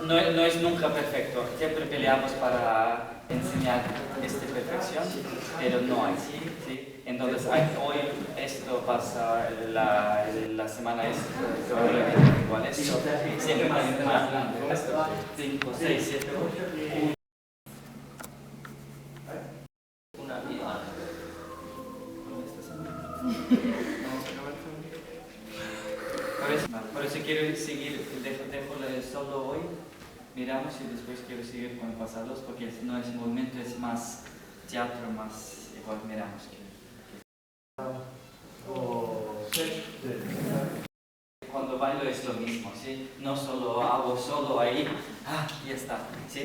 no es nunca perfecto. Siempre peleamos para enseñar esta perfección, pero no hay. ¿Sí? Entonces, hoy esto pasa, la semana es probablemente igual esto. Siempre pasa 5, 6, 7, 8. Una vida. Por eso quiero seguir, dejo solo hoy, miramos y después quiero seguir con pasados, porque no es movimiento, es más teatro, más igual miramos. Cuando bailo es lo mismo, ¿sí? No solo hago solo ahí, ya está, ¿sí?